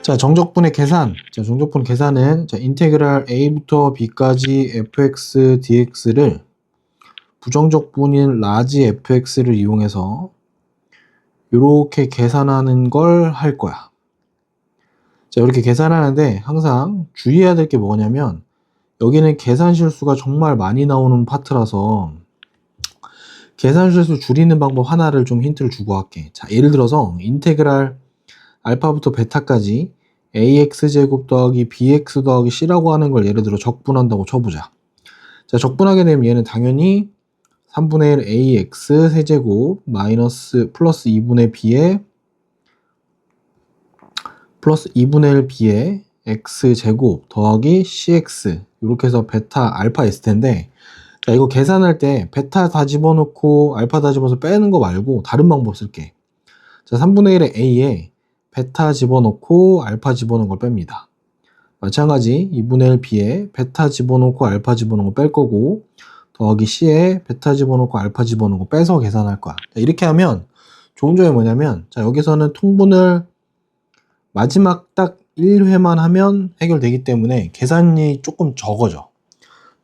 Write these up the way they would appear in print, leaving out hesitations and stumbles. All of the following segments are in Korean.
자, 정적분의 계산. 자, 정적분 계산은 자, 인테그랄 a부터 b까지 fx dx를 부정적분인 라지 fx를 이용해서 이렇게 계산하는 걸 할 거야. 자, 이렇게 계산하는데 항상 주의해야 될 게 뭐냐면 여기는 계산 실수가 정말 많이 나오는 파트라서 계산 실수 줄이는 방법 하나를 좀 힌트를 주고 할게. 자, 예를 들어서 인테그랄 알파부터 베타까지 ax제곱 더하기 bx 더하기 c라고 하는 걸 예를 들어 적분한다고 쳐보자. 자, 적분하게 되면 얘는 당연히 3분의 1 ax 세제곱 마이너스 플러스 2분의 b에 플러스 2분의 1 b에 x제곱 더하기 cx 이렇게 해서 베타 알파 있을 텐데 자, 이거 계산할 때 베타 다 집어넣고 알파 다 집어서 빼는 거 말고 다른 방법 쓸게. 자, 3분의 1의 a에 베타 집어넣고 알파 집어넣은 걸 뺍니다. 마찬가지 2분의 1 b에 베타 집어넣고 알파 집어넣은 거 뺄 거고 더하기 c에 베타 집어넣고 알파 집어넣은 거 빼서 계산할 거야. 자, 이렇게 하면 좋은 점이 뭐냐면 자, 여기서는 통분을 마지막 딱 1회만 하면 해결되기 때문에 계산이 조금 적어져.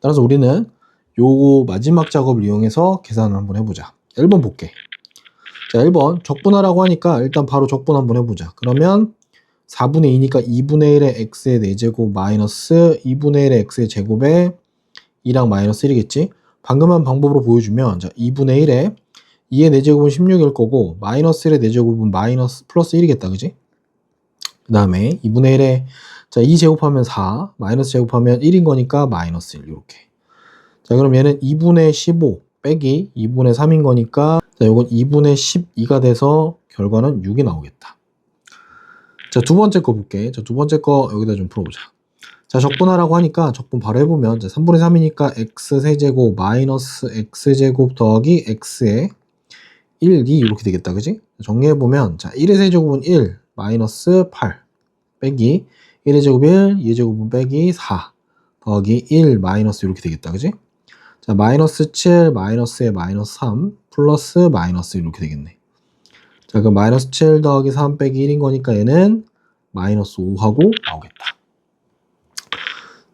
따라서 우리는 요거 마지막 작업을 이용해서 계산을 한번 해보자. 1번 볼게. 자, 1번 적분하라고 하니까 일단 바로 적분 한번 해보자. 그러면 4분의 2니까 2분의 1의 x의 4제곱 마이너스 2분의 1의 x의 제곱에 2랑 마이너스 1이겠지? 방금 한 방법으로 보여주면 자, 2분의 1에 2의 4제곱은 16일 거고 마이너스 1의 4제곱은 마이너스 플러스 1이겠다. 그지? 그 다음에 2분의 1에 자, 2 제곱하면 4 마이너스 제곱하면 1인 거니까 마이너스 1 이렇게. 자, 그럼 얘는 2분의 15 빼기 2분의 3인 거니까 자, 요건 2분의 12가 돼서 결과는 6이 나오겠다. 자, 두 번째 거 볼게. 자, 두 번째 거 여기다 좀 풀어보자. 자, 적분하라고 하니까 적분 바로 해보면 자, 3분의 3이니까 x 세제곱 마이너스 x제곱 더하기 x의 1, 2 이렇게 되겠다. 그지? 정리해보면 자, 1의 세제곱은 1 마이너스 8 빼기 1의 제곱 1, 2의 제곱은 빼기 4 더하기 1 마이너스 이렇게 되겠다. 그지? 자, 마이너스 7 마이너스에 마이너스 3 플러스 마이너스 이렇게 되겠네. 자, 그럼 마이너스 7 더하기 3 빼기 1인 거니까 얘는 마이너스 5하고 나오겠다.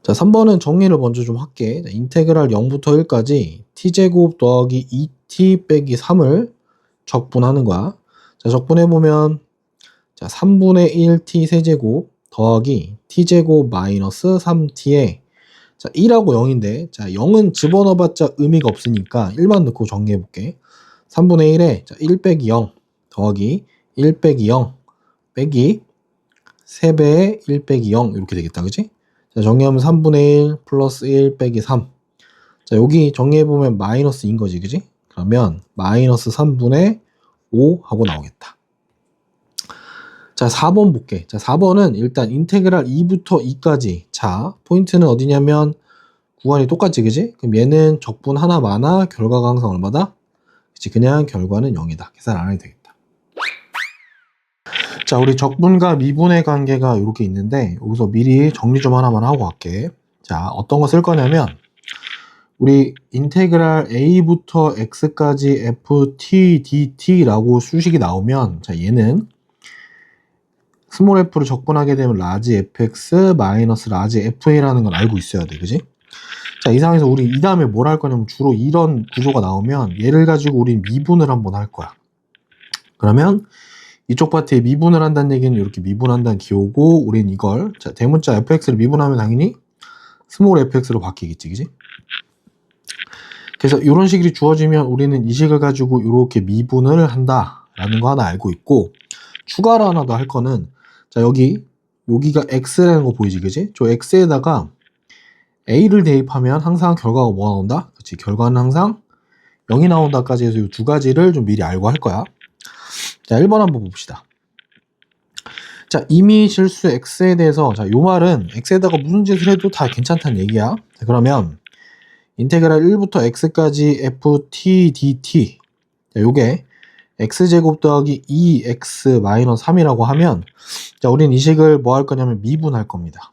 자, 3번은 정리를 먼저 좀 할게. 자, 인테그랄 0부터 1까지 t제곱 더하기 2t 빼기 3을 적분하는 거야. 자, 적분해보면 자, 3분의 1t 세제곱 더하기 t제곱 마이너스 3t에 자, 1하고 0인데 자, 0은 집어넣어봤자 의미가 없으니까 1만 넣고 정리해볼게. 3분의 1에 자, 1 빼기 0 더하기 1 빼기 0 빼기 3배의 1 빼기 0 이렇게 되겠다. 그치? 자, 정리하면 3분의 1 플러스 1 빼기 3. 자, 여기 정리해보면 마이너스인 거지. 그치? 그러면 마이너스 3분의 5 하고 나오겠다. 자, 4번 볼게. 자, 4번은 일단 인테그랄 2부터 2까지. 자, 포인트는 어디냐면 구간이 똑같지, 그지? 그럼 얘는 적분 하나 많아. 결과가 항상 얼마다? 그치? 그냥 결과는 0이다. 계산 안 해도 되겠다. 자, 우리 적분과 미분의 관계가 이렇게 있는데 여기서 미리 정리 좀 하나만 하고 갈게. 자, 어떤 거 쓸 거냐면 우리 인테그랄 a부터 x까지 ft dt라고 수식이 나오면 자, 얘는 스몰 f를 적분하게 되면 라지 fx 마이너스 라지 fa라는 걸 알고 있어야 돼. 그지? 자, 이 상황에서 우리 이 다음에 뭘 할 거냐면 주로 이런 구조가 나오면 얘를 가지고 우리 미분을 한번 할 거야. 그러면 이쪽 파트에 미분을 한다는 얘기는 이렇게 미분한다는 기호고 우린 이걸 자, 대문자 fx를 미분하면 당연히 스몰 fx로 바뀌겠지. 그지? 그래서 이런 식이 주어지면 우리는 이 식을 가지고 이렇게 미분을 한다라는 거 하나 알고 있고 추가로 하나 더 할 거는 자, 여기가 x라는 거 보이지, 그지? 저 x에다가 a를 대입하면 항상 결과가 뭐가 나온다? 그치? 결과는 항상 0이 나온다까지 해서 이 두 가지를 좀 미리 알고 할 거야. 자, 1번 한번 봅시다. 자, 이미 실수 x에 대해서 자, 요 말은 x에다가 무슨 짓을 해도 다 괜찮다는 얘기야. 자, 그러면 인테그랄 1부터 x까지 ft dt 자, 요게 x제곱 더하기 2x 마이너스 3이라고 하면 자, 우린 이 식을 뭐 할 거냐면 미분할 겁니다.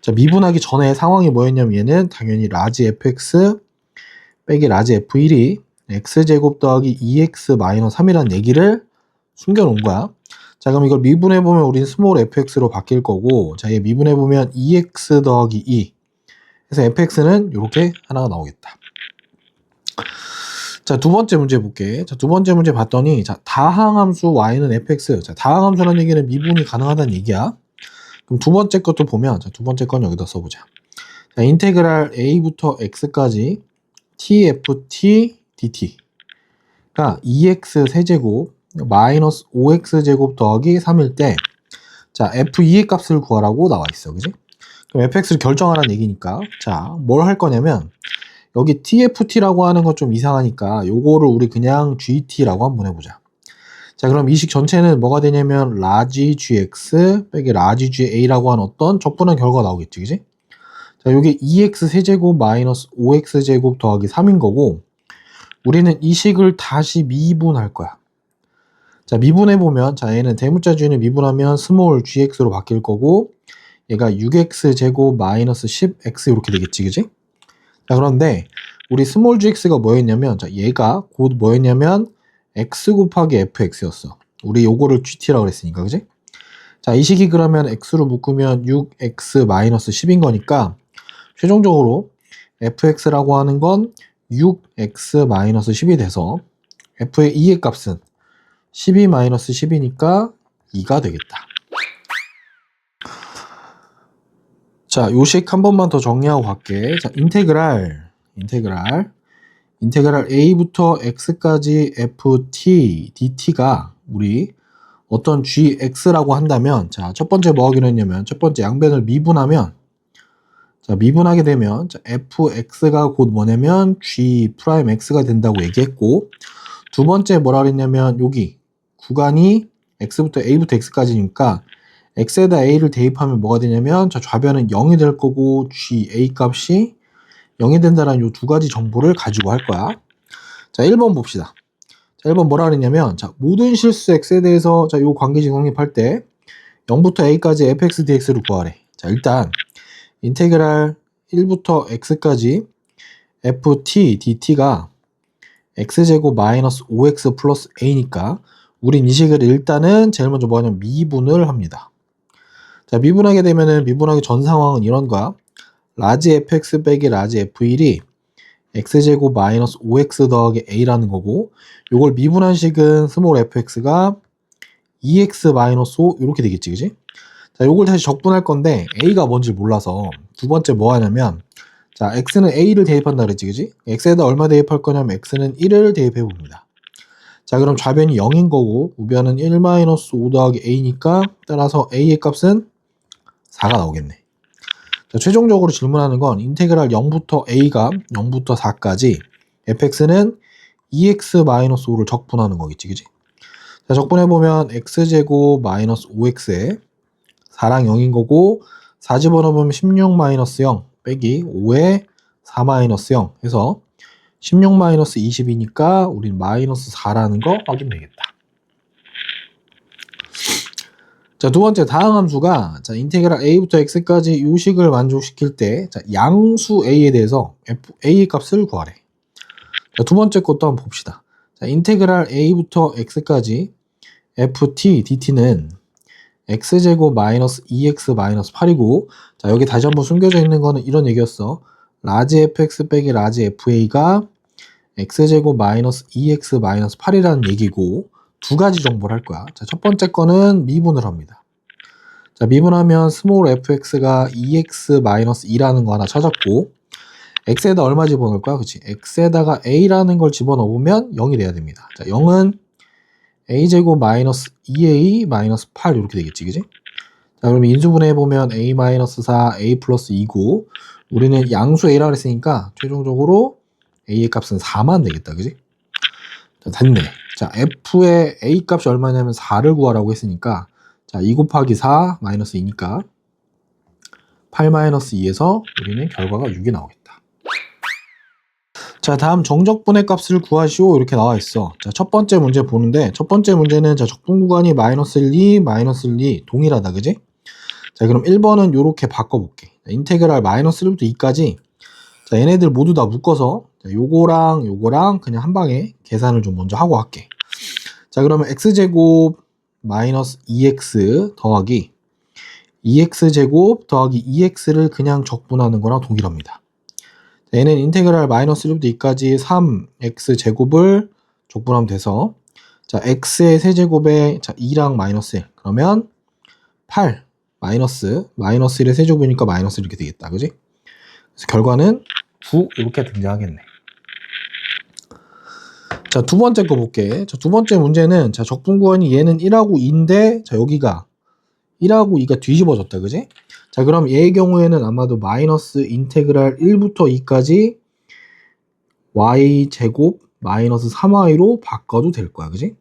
자, 미분하기 전에 상황이 뭐였냐면 얘는 당연히 라지 fx 빼기 라지 f1이 x제곱 더하기 2x 마이너스 3이라는 얘기를 숨겨놓은 거야. 자, 그럼 이걸 미분해보면 우린 스몰 fx로 바뀔 거고, 자, 얘 미분해보면 2x 더하기 2. 그래서 fx는 이렇게 하나가 나오겠다. 자, 두 번째 문제 볼게. 자, 두 번째 문제 봤더니, 자, 다항함수 y는 fx. 자, 다항함수라는 얘기는 미분이 가능하다는 얘기야. 그럼 두 번째 것도 보면, 자, 두 번째 건 여기다 써보자. 자, 인테그랄 a부터 x까지 tft dt가 2x 세제곱 마이너스 5x 제곱 더하기 3일 때, 자, f2의 값을 구하라고 나와 있어. 그지? 그럼 fx를 결정하라는 얘기니까, 자, 뭘 할 거냐면, 여기 tft라고 하는 건 좀 이상하니까, 요거를 우리 그냥 gt라고 한번 해보자. 자, 그럼 이 식 전체는 뭐가 되냐면, 라지 gx 빼기 라지 ga라고 하는 어떤 적분한 결과가 나오겠지. 그지? 자, 요게 2x 세제곱 마이너스 5x 제곱 더하기 3인 거고, 우리는 이 식을 다시 미분할 거야. 자, 미분해보면, 자, 얘는 대문자 주의는 미분하면 스몰 gx로 바뀔 거고, 얘가 6x 제곱 마이너스 10x 이렇게 되겠지, 그지? 자, 그런데 우리 스몰 gx가 뭐였냐면, 자, 얘가 곧 뭐였냐면 x 곱하기 fx였어. 우리 요거를 gt라고 그랬으니까, 그지? 자, 이 식이 그러면 x로 묶으면 6x 마이너스 10인 거니까 최종적으로 fx라고 하는 건 6x 마이너스 10이 돼서 f의 2의 값은 12 마이너스 10이니까 2가 되겠다. 자, 요식 한 번만 더 정리하고 갈게. 자, 인테그랄 a부터 x까지 ft dt가 우리 어떤 gx라고 한다면, 자, 첫 번째 뭐 하기로 했냐면, 첫 번째 양변을 미분하면, 자, 미분하게 되면, 자, fx가 곧 뭐냐면 g'x가 된다고 얘기했고, 두 번째 뭐라 그랬냐면, 여기 구간이 x부터 a부터 x까지니까 x에다 a를 대입하면 뭐가 되냐면, 자, 좌변은 0이 될 거고 ga 값이 0이 된다는 이 두 가지 정보를 가지고 할 거야. 자, 1번 봅시다. 자, 1번 뭐라 그랬냐면, 자, 모든 실수 x에 대해서, 자, 요 관계식 성립할 때 0부터 a까지 fx dx를 구하래. 자, 일단 인테그랄 1부터 x까지 ft dt가 x제곱 마이너스 5x 플러스 a니까 우린 이 식을 일단은 제일 먼저 뭐냐면 미분을 합니다. 자, 미분하게 되면은 미분하기 전 상황은 이런 거야. 라지 fx 빼기 라지 f1이 x제곱 마이너스 5x 더하기 a라는 거고, 요걸 미분한 식은 스몰 fx가 2x 마이너스 5 이렇게 되겠지, 그지? 자, 요걸 다시 적분할 건데 a가 뭔지 몰라서 두 번째 뭐 하냐면, 자, x는 a를 대입한다 그랬지, 그지? x에다 얼마 대입할 거냐면 x는 1을 대입해 봅니다. 자, 그럼 좌변이 0인 거고 우변은 1 마이너스 5 더하기 a니까 따라서 a의 값은 4가 나오겠네. 자, 최종적으로 질문하는 건 인테그랄 0부터 a가 0부터 4까지 fx는 2x-5를 적분하는 거겠지, 그지? 자, 적분해보면 x제곱 마이너스 5x에 4랑 0인 거고, 4 집어넣으면 16-0 빼기 5에 4-0 해서 16-20이니까 우린 마이너스 4라는 거 확인되겠다. 자, 두 번째 다항함수가, 자, 인테그랄 a부터 x까지 이 식을 만족시킬 때, 자, 양수 a에 대해서 a의 값을 구하래. 자, 두 번째 것도 한번 봅시다. 자, 인테그랄 a부터 x까지 ft dt는 x제곱 마이너스 2x 마이너스 8이고, 자, 여기 다시 한번 숨겨져 있는 거는 이런 얘기였어. 라지 fx 빼기 라지 fa가 x제곱 마이너스 2x 마이너스 8이라는 얘기고, 두 가지 정보를 할 거야. 자, 첫 번째 거는 미분을 합니다. 자, 미분하면 스몰 fx가 2x-2라는 거 하나 찾았고, x에다 얼마 집어넣을 거야? 그치? x에다가 a라는 걸 집어넣으면 0이 돼야 됩니다. 자, 0은 a제곱 마이너스 2a 마이너스 8 이렇게 되겠지, 그지? 자, 그럼 인수분해해보면 a 마이너스 4, a 플러스 2고, 우리는 양수 a라고 했으니까 최종적으로 a의 값은 4만 되겠다, 그지? 자, 됐네. 자, f의 a 값이 얼마냐면 4를 구하라고 했으니까, 자, 2 곱하기 4 마이너스 2니까 8 마이너스 2에서 우리는 결과가 6이 나오겠다. 자, 다음 정적분의 값을 구하시오 이렇게 나와 있어. 자, 첫 번째 문제 보는데, 첫 번째 문제는, 자, 적분 구간이 마이너스 1, 2, 마이너스 1, 2 동일하다, 그지? 자, 그럼 1번은 요렇게 바꿔볼게. 자, 인테그랄 마이너스 1부터 2까지, 자, 얘네들 모두 다 묶어서, 자, 요거랑 그냥 한 방에 계산을 좀 먼저 하고 할게. 자, 그러면 x제곱 마이너스 2x 더하기 2x제곱 더하기 2x를 그냥 적분하는 거랑 동일합니다. 얘는 인테그랄 마이너스 1부터 2까지 3x제곱을 적분하면 돼서 자 x의 세제곱에 자 2랑 마이너스 1 그러면 8 마이너스 1의 세제곱이니까 마이너스 이렇게 되겠다. 그지? 그래서 결과는 9 이렇게 등장하겠네. 자, 두 번째 거 볼게. 자, 두 번째 문제는 자, 적분 구간이 얘는 1하고 2인데 자, 여기가 1하고 2가 뒤집어졌다. 그지? 자, 그럼 얘의 경우에는 아마도 마이너스 인테그랄 1부터 2까지 y제곱 마이너스 3y로 바꿔도 될 거야. 그지?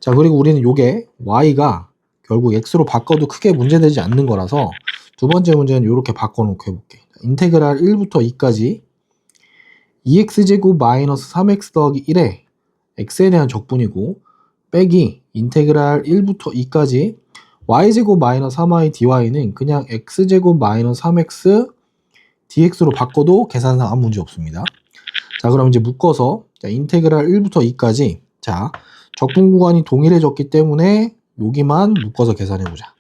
자, 그리고 우리는 요게 y가 결국 x로 바꿔도 크게 문제되지 않는 거라서 두 번째 문제는 이렇게 바꿔놓고 해볼게. 인테그랄 1부터 2까지 2x제곱 마이너스 3x 더하기 1에 x에 대한 적분이고 빼기 인테그랄 1부터 2까지 y제곱 마이너스 3y dy는 그냥 x제곱 마이너스 3x dx로 바꿔도 계산상 아무 문제 없습니다. 자, 그럼 이제 묶어서 자, 인테그랄 1부터 2까지 자, 적분 구간이 동일해졌기 때문에 여기만 묶어서 계산해보자.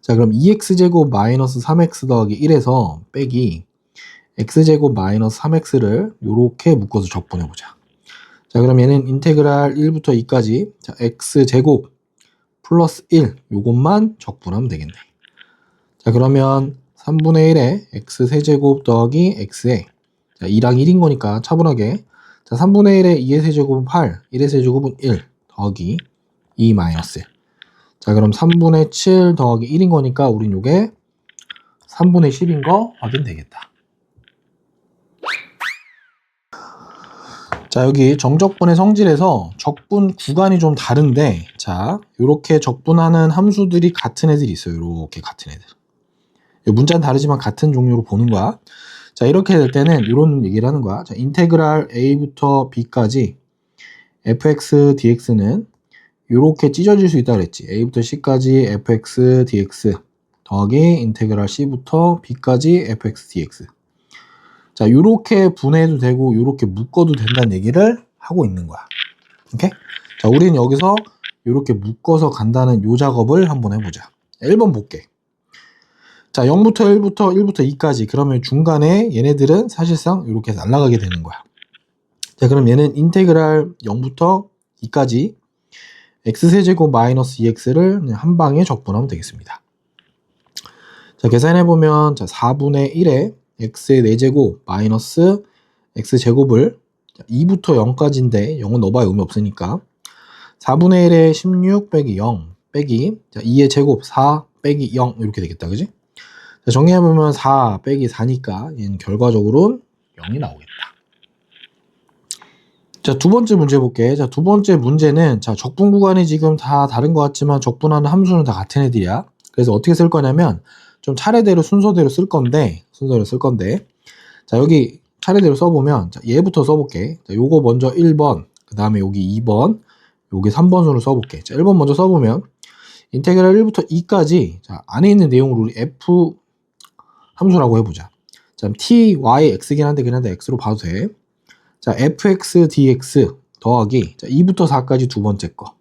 자, 그럼 2x제곱 마이너스 3x 더하기 1에서 빼기 x제곱 마이너스 3x를 이렇게 묶어서 적분해보자. 자, 그럼 얘는 인테그랄 1부터 2까지 자, x제곱 플러스 1 요것만 적분하면 되겠네. 자, 그러면 3분의 1에 x세제곱 더하기 x에 자, 2랑 1인 거니까 차분하게 자, 3분의 1에 2의 세제곱은 8 1의 세제곱은 1 더하기 2 마이너스 1. 자, 그럼 3분의 7 더하기 1인 거니까 우린 요게 3분의 10인 거 확인되겠다. 자, 여기 정적분의 성질에서 적분 구간이 좀 다른데 자, 요렇게 적분하는 함수들이 같은 애들이 있어요. 요렇게 같은 애들. 문자는 다르지만 같은 종류로 보는 거야. 자, 이렇게 될 때는 이런 얘기를 하는 거야. 자, 인테그랄 a부터 b까지 fx dx는 이렇게 찢어질 수 있다 그랬지. a부터 c까지 fx dx 더하기 인테그랄 c부터 b까지 fx dx. 자, 요렇게 분해해도 되고 요렇게 묶어도 된다는 얘기를 하고 있는 거야. 오케이? 자, 우리는 여기서 요렇게 묶어서 간다는 요 작업을 한번 해보자. 1번 볼게. 자, 0부터 1부터 2까지 그러면 중간에 얘네들은 사실상 이렇게 날아가게 되는 거야. 자, 그럼 얘는 인테그랄 0부터 2까지 x세제곱 마이너스 2x를 한 방에 적분하면 되겠습니다. 자, 계산해보면 자, 4분의 1에 x의 4제곱 마이너스 x제곱을 2부터 0까지인데 0은 넣어봐야 의미 없으니까 4분의 1에 16 빼기 0 빼기 자, 2의 제곱 4 빼기 0 이렇게 되겠다. 그지? 자, 정리해보면 4 빼기 4니까 얘는 결과적으로는 0이 나오겠다. 자, 두 번째 문제 볼게. 자, 두 번째 문제는 자, 적분 구간이 지금 다 다른 것 같지만 적분하는 함수는 다 같은 애들이야. 그래서 어떻게 쓸 거냐면 좀 차례대로 순서대로 쓸 건데 자, 여기 차례대로 써보면 자, 얘부터 써볼게. 자, 요거 먼저 1번 그 다음에 여기 2번 여기 3번 순으로 써볼게. 자, 1번 먼저 써보면 인테그랄 1부터 2까지 자, 안에 있는 내용을 우리 f 함수라고 해보자. 자, t, y, x긴 한데 그냥 x로 봐도 돼. 자, fx, dx 더하기 자, 2부터 4까지 두 번째 거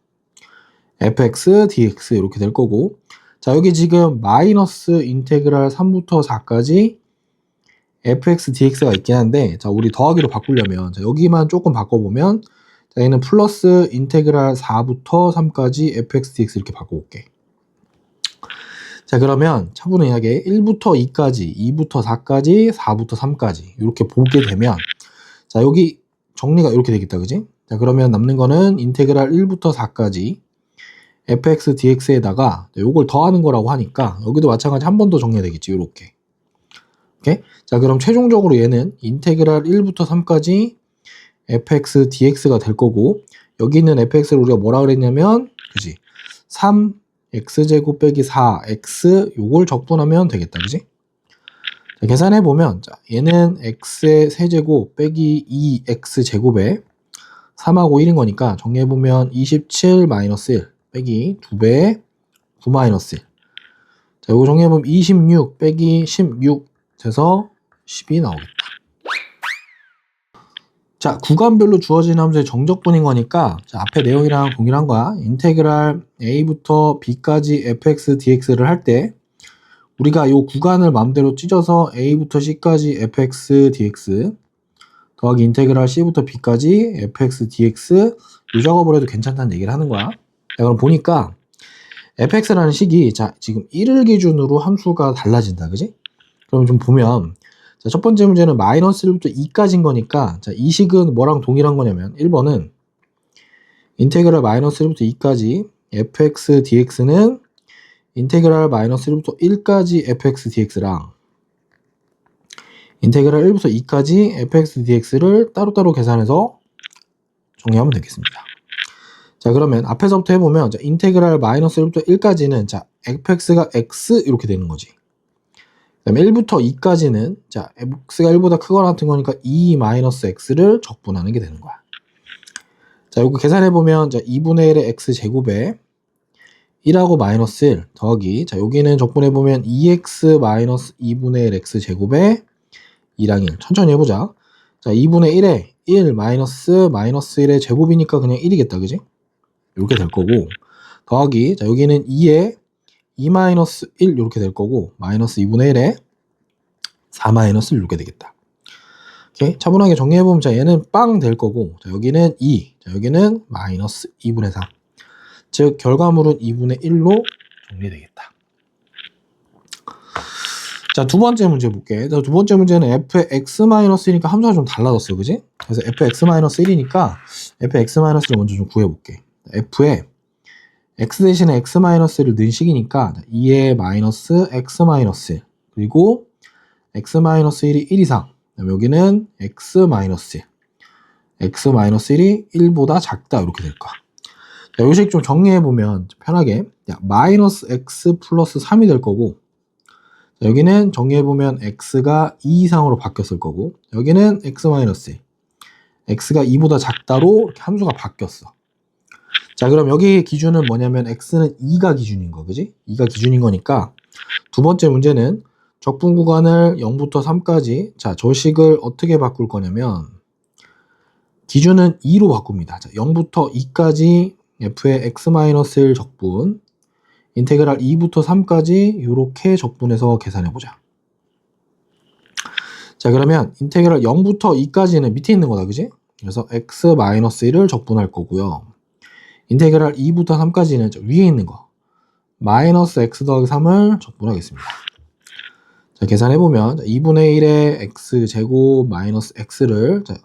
fx, dx 이렇게 될 거고 자, 여기 지금 마이너스 인테그랄 3부터 4까지 fx, dx가 있긴 한데 자, 우리 더하기로 바꾸려면 자, 여기만 조금 바꿔보면 자, 얘는 플러스 인테그랄 4부터 3까지 fx, dx 이렇게 바꿔볼게. 자, 그러면 차분하게 1부터 2까지, 2부터 4까지, 4부터 3까지 이렇게 보게 되면 자, 여기 정리가 이렇게 되겠다. 그지? 자, 그러면 남는 거는 인테그랄 1부터 4까지 fx, dx에다가 요걸 더하는 거라고 하니까 여기도 마찬가지 한 번 더 정리해야 되겠지. 요렇게. 오케이? 자, 그럼 최종적으로 얘는 인테그랄 1부터 3까지 fx, dx가 될 거고 여기 있는 fx를 우리가 뭐라 그랬냐면 그지? 3 x제곱 빼기 4x 요걸 적분하면 되겠다. 그지? 자, 계산해보면 자, 얘는 x의 세제곱 빼기 2x제곱에 3하고 1인 거니까 정리해보면 27 마이너스 1 빼기 2배 9 마이너스 1 자, 요거 정리해보면 26 빼기 16 돼서 10이 나오겠다. 자, 구간별로 주어진 함수의 정적분인 거니까 자, 앞에 내용이랑 동일한 거야. 인테그랄 a부터 b까지 fx dx를 할 때 우리가 이 구간을 마음대로 찢어서 a부터 c까지 fx dx 더하기 인테그랄 c부터 b까지 fx dx 이 작업을 해도 괜찮다는 얘기를 하는 거야. 자, 그럼 보니까 fx라는 식이 자, 지금 1을 기준으로 함수가 달라진다. 그지? 그럼 좀 보면 자, 첫 번째 문제는 마이너스 1부터 2까지인 거니까 자, 이 식은 뭐랑 동일한 거냐면 1번은 인테그랄 마이너스 1부터 2까지 fx dx는 인테그랄 마이너스 1부터 1까지 fx dx랑 인테그랄 1부터 2까지 fx dx를 따로따로 계산해서 정리하면 되겠습니다. 자, 그러면 앞에서부터 해보면 자, 인테그랄 마이너스 1부터 1까지는 자, fx가 x 이렇게 되는 거지. 그 다음에 1부터 2까지는 자, x가 1보다 크거나 같은 거니까 2-x를 적분하는 게 되는 거야. 자, 이거 계산해보면 자, 2분의 1의 x제곱에 1하고 마이너스 1 더하기 자, 여기는 적분해보면 2x 마이너스 2분의 1 x제곱에 2랑 1 천천히 해보자. 자, 2분의 1에 1 마이너스 1의 제곱이니까 그냥 1이겠다. 그지? 이렇게 될 거고 더하기 자, 여기는 2에 2 마이너스 1 이렇게 될 거고 마이너스 2분의 1에 4 마이너스 1 이렇게 되겠다. 오케이? 차분하게 정리해보면 자, 얘는 빵 될 거고 자, 여기는 2 자, 여기는 마이너스 2분의 3 즉 결과물은 2분의 1로 정리되겠다. 자, 두 번째 문제 볼게. 자, 두 번째 문제는 fx-1이니까 함수가 좀 달라졌어. 그지? 그래서 fx-1이니까 fx-를 먼저 좀 구해볼게. f에 x 대신에 x-를 넣은 식이니까 2의 마이너스 x-1 그리고 x-1이 1 이상 그다음에 여기는 x-1 x-1이 1보다 작다 이렇게 될 거야. 자, 이 식 좀 정리해보면 편하게 마이너스 x 플러스 3이 될 거고 자, 여기는 정리해보면 x가 2 이상으로 바뀌었을 거고 여기는 x-1 x가 2보다 작다로 이렇게 함수가 바뀌었어. 자, 그럼 여기 기준은 뭐냐면 x는 2가 기준인 거, 그지? 2가 기준인 거니까 두 번째 문제는 적분 구간을 0부터 3까지 자, 저 식을 어떻게 바꿀 거냐면 기준은 2로 바꿉니다. 자, 0부터 2까지 f의 x-1 적분 인테그랄 2부터 3까지 이렇게 적분해서 계산해보자. 자, 그러면 인테그랄 0부터 2까지는 밑에 있는 거다, 그지? 그래서 x-1을 적분할 거고요. 인테그랄 2부터 3까지는 위에 있는 거 마이너스 x 더하기 3을 적분하겠습니다. 자, 계산해보면 2분의 1의 x제곱 마이너스 x를 자,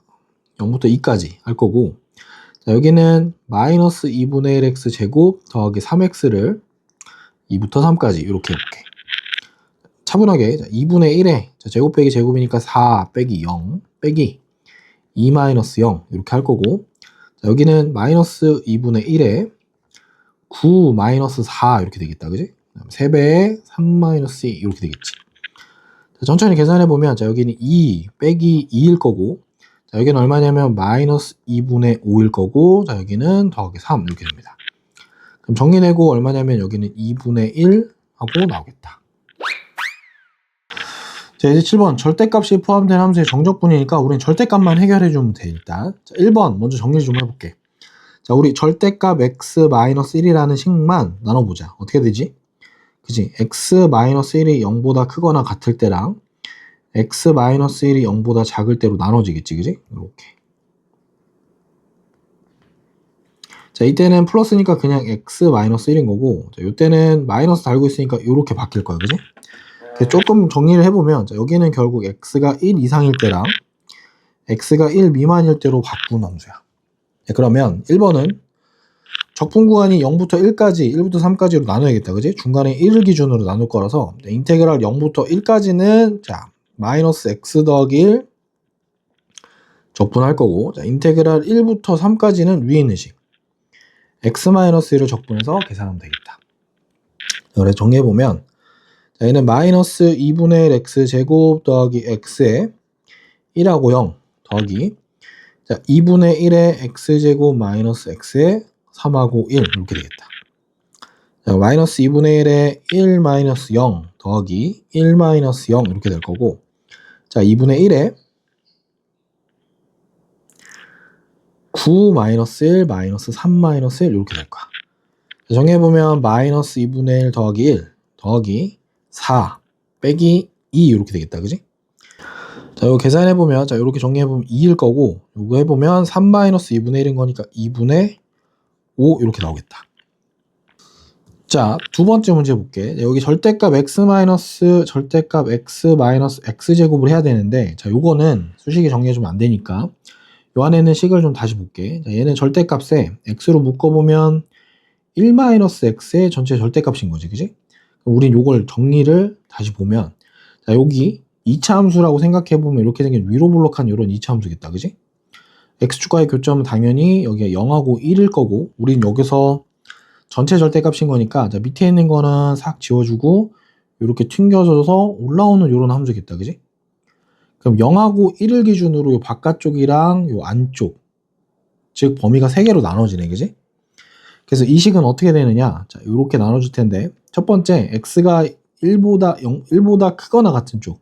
0부터 2까지 할 거고 자, 여기는 마이너스 2분의 1 x제곱 더하기 3x를 2부터 3까지 이렇게 해볼게. 차분하게 자, 2분의 1에 자, 제곱 빼기 제곱이니까 4 빼기 0 빼기 2 마이너스 0 이렇게 할 거고 자, 여기는 마이너스 2분의 1에 9 마이너스 4 이렇게 되겠다. 그지? 3배에 3 마이너스 2 이렇게 되겠지. 자, 천천히 계산해보면 자, 여기는 2 빼기 2일 거고 자, 여기는 얼마냐면 마이너스 2분의 5일 거고 자, 여기는 더하기 3 이렇게 됩니다. 그럼 정리내고 얼마냐면 여기는 2분의 1 하고 나오겠다. 자, 이제 7번 절대값이 포함된 함수의 정적분이니까 우린 절대값만 해결해주면 돼. 일단 자, 1번 먼저 정리 좀 해볼게. 자, 우리 절대값 x-1이라는 식만 나눠보자. 어떻게 되지? 그지? x-1이 0보다 크거나 같을 때랑 x-1이 0보다 작을 때로 나눠지겠지. 그지? 이렇게. 자, 이때는 플러스니까 그냥 x-1인 거고 자, 이때는 마이너스 달고 있으니까 이렇게 바뀔 거야. 그지? 조금 정리를 해보면 자, 여기는 결국 x가 1 이상일 때랑 x가 1 미만일 때로 바꾼 함수야. 자, 그러면 1번은 적분 구간이 0부터 1까지 1부터 3까지로 나눠야겠다. 그지? 중간에 1을 기준으로 나눌 거라서 인테그랄 0부터 1까지는 자 마이너스 x 더하기 1 적분할 거고 자, 인테그랄 1부터 3까지는 위에 있는 식 x-1을 적분해서 계산하면 되겠다. 그래서 정리해보면 자, 얘는 마이너스 2분의 1 x제곱 더하기 x에 1하고 0 더하기 자, 2분의 1의 x제곱 마이너스 x에 3하고 1 이렇게 되겠다. 자, 마이너스 2분의 1에 1 마이너스 0 더하기 1 마이너스 0 이렇게 될 거고 자, 2분의 1에 9 마이너스 1 마이너스 3 마이너스 1 이렇게 될 거야. 정리해보면 마이너스 2분의 1 더하기 1 더하기 4 빼기 2 이렇게 되겠다. 그지? 자, 이거 계산해보면, 자, 이렇게 정리해보면 2일 거고, 이거 해보면 3 마이너스 2분의 1인 거니까 2분의 5 이렇게 나오겠다. 자, 두 번째 문제 볼게. 여기 절대값 x 마이너스 절대값 x 마이너스 x제곱을 해야 되는데, 자, 요거는 수식에 정리해주면 안 되니까 요 안에 있는 식을 좀 다시 볼게. 자, 얘는 절대값에 x로 묶어보면 1 마이너스 x의 전체 절대값인 거지, 그지? 우린 요걸 정리를 다시 보면, 자, 여기 2차 함수라고 생각해보면 이렇게 생긴 위로 블록한 요런 2차 함수겠다, 그지? x축과의 교점은 당연히 여기가 0하고 1일 거고, 우린 여기서 전체 절대값인 거니까, 자, 밑에 있는 거는 싹 지워주고 이렇게 튕겨져서 올라오는 요런 함수겠다, 그지? 그럼 0하고 1을 기준으로 요 바깥쪽이랑 요 안쪽, 즉 범위가 3개로 나눠지네, 그지? 그래서 이 식은 어떻게 되느냐? 자, 이렇게 나눠줄 텐데, 첫 번째 x가 1보다 크거나 같은 쪽.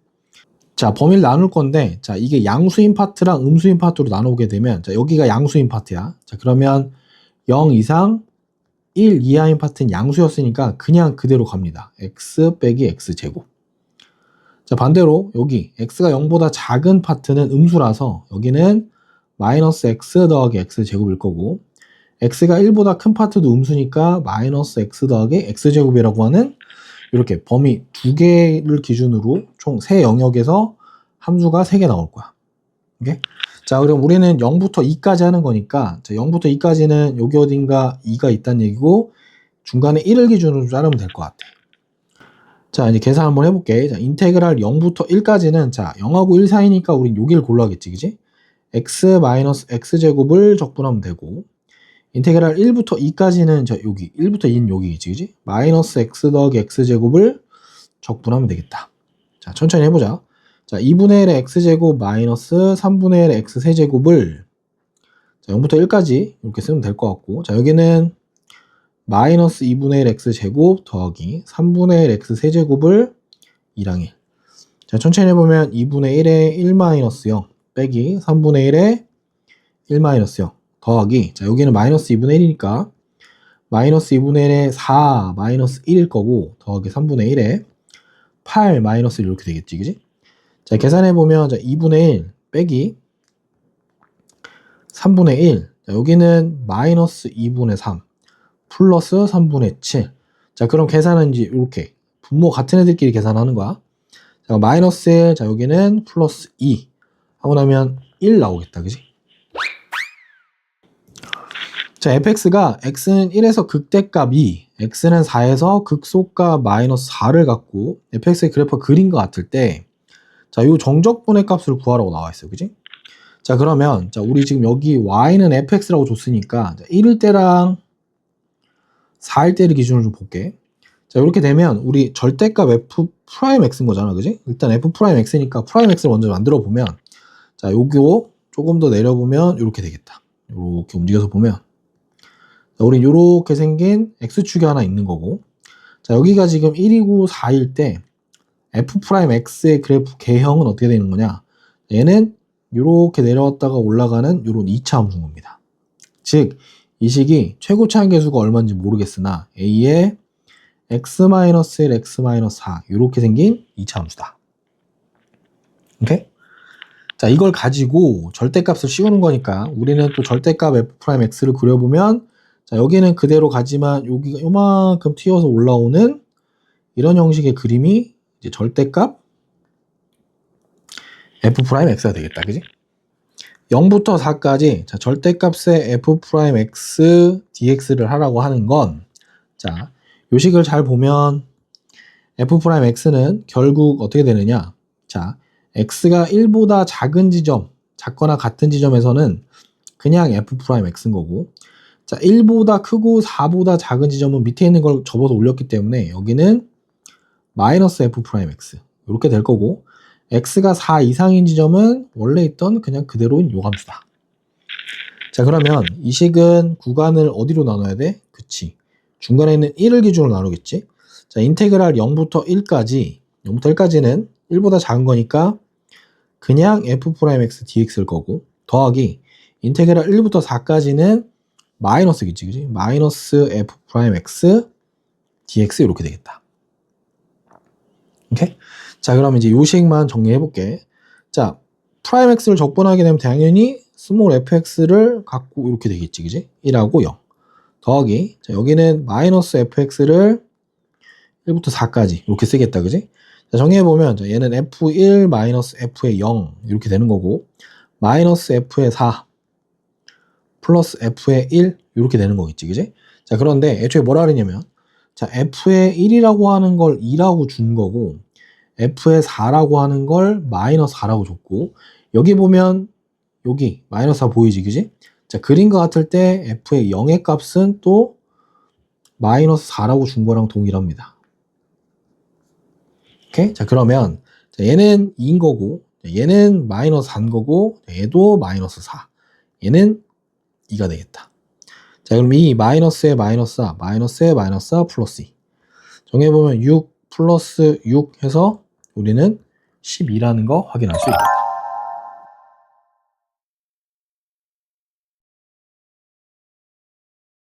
자, 범위를 나눌 건데, 자, 이게 양수인 파트랑 음수인 파트로 나누게 되면, 자, 여기가 양수인 파트야. 자, 그러면 0 이상 1 이하인 파트는 양수였으니까 그냥 그대로 갑니다. x 빼기 x제곱. 자, 반대로 여기 x가 0보다 작은 파트는 음수라서 여기는 마이너스 x 더하기 x제곱일 거고, x가 1보다 큰 파트도 음수니까 마이너스 x 더하기 x제곱이라고 하는 이렇게 범위 2개를 기준으로 총 3영역에서 함수가 3개 나올 거야. 오케이? 자, 그럼 우리는 0부터 2까지 하는 거니까, 자, 0부터 2까지는 여기 어딘가 2가 있다는 얘기고, 중간에 1을 기준으로 자르면 될 것 같아. 자, 이제 계산 한번 해볼게. 자, 인테그랄 0부터 1까지는, 자, 0하고 1 사이니까 우린 여기를 골라야겠지, 그지? x 마이너스 x제곱을 적분하면 되고, 인테그랄 1부터 2까지는, 자, 여기, 1부터 2는 여기겠지, 그지? 마이너스 x 더하기 x제곱을 적분하면 되겠다. 자, 천천히 해보자. 자, 2분의 1의 x제곱 마이너스 3분의 1의 x세제곱을, 자, 0부터 1까지 이렇게 쓰면 될 것 같고, 자, 여기는 마이너스 2분의 1 x제곱 더하기 3분의 1 x세제곱을 2랑 1. 자, 천천히 해보면 2분의 1에 1 마이너스 0 빼기 3분의 1에 1 마이너스 0 더하기, 자, 여기는 마이너스 2분의 1이니까 마이너스 2분의 1에 4 마이너스 1일 거고, 더하기 3분의 1에 8 마이너스 1 이렇게 되겠지, 그지? 자, 계산해보면, 자, 2분의 1 빼기 3분의 1. 자, 여기는 마이너스 2분의 3 플러스 3분의 7. 자, 그럼 계산은 이제 이렇게 분모 같은 애들끼리 계산하는 거야. 자, 마이너스 1, 자, 여기는 플러스 2 하고 나면 1 나오겠다, 그지? 자, fx가 x는 1에서 극대값 2, x는 4에서 극소값 마이너스 4를 갖고 fx의 그래프 그린 것 같을 때, 자, 요 정적분의 값을 구하라고 나와 있어요, 그지? 자, 그러면, 자, 우리 지금 여기 y는 fx라고 줬으니까, 자, 1일 때랑 4일 때를 기준으로 좀 볼게. 자, 이렇게 되면 우리 절대값 f 프라임 x인 거잖아, 그지? 일단 f 프라임 x니까 프라임 x를 먼저 만들어 보면, 자, 요거 조금 더 내려보면 이렇게 되겠다. 이렇게 움직여서 보면, 자, 우리 이렇게 생긴 x축이 하나 있는 거고, 자, 여기가 지금 1이고 4일 때 f 프라임 x의 그래프 개형은 어떻게 되는 거냐? 얘는 이렇게 내려왔다가 올라가는 이런 2차 함수인 겁니다. 즉, 이 식이 최고치 한계수가 얼마인지 모르겠으나 a의 x-1, x-4 이렇게 생긴 2차 함수다. 오케이? 자, 이걸 가지고 절대값을 씌우는 거니까 우리는 또 절대값 f'x를 그려보면, 자, 여기는 그대로 가지만 여기가 요만큼 튀어서 올라오는 이런 형식의 그림이 이제 절대값 f'x가 되겠다, 그지? 0부터 4까지, 자, 절대값의 f'x dx를 하라고 하는 건, 자, 요 식을 잘 보면 f'x는 결국 어떻게 되느냐? 자, x가 1보다 작은 지점, 작거나 같은 지점에서는 그냥 f'x인 거고, 자, 1보다 크고 4보다 작은 지점은 밑에 있는 걸 접어서 올렸기 때문에 여기는 마이너스 f'x 이렇게 될 거고, x가 4 이상인 지점은 원래 있던 그냥 그대로인 요 함수다. 자, 그러면 이 식은 구간을 어디로 나눠야 돼? 그치, 중간에 있는 1을 기준으로 나누겠지. 자, 인테그랄 0부터 1까지, 0부터 1까지는 1보다 작은 거니까 그냥 f'x dx일 거고, 더하기 인테그랄 1부터 4까지는 마이너스겠지, 그지? 마이너스 f 프라임 x dx 이렇게 되겠다. 오케이? 자, 그럼 이제 요 식만 정리해 볼게. 자, 프라임 x를 적분하게 되면 당연히 스몰 fx를 갖고 이렇게 되겠지, 그지? 1하고 0 더하기, 자, 여기는 마이너스 fx를 1부터 4까지 이렇게 쓰겠다, 그지? 자, 정리해보면, 자, 얘는 f1 마이너스 f의 0 이렇게 되는 거고, 마이너스 f의 4 플러스 f의 1 이렇게 되는 거겠지, 그지? 자, 그런데 애초에 뭐라 그랬냐면, 자, f의 1이라고 하는 걸 2라고 준 거고, f의 4라고 하는 걸 마이너스 4라고 줬고, 여기 보면 여기 마이너스 4 보이지, 그지? 자, 그린 것 같을 때 f의 0의 값은 또 마이너스 4라고 준 거랑 동일합니다. 오케이? 자, 그러면 자, 얘는 2인 거고, 얘는 마이너스 4인 거고, 얘도 마이너스 4. 얘는 2가 되겠다. 자, 그럼 이 마이너스에 마이너스 4, 마이너스에 마이너스 4 플러스 2. 정해보면 6 플러스 6 해서 우리는 12라는 거 확인할 수 있겠다.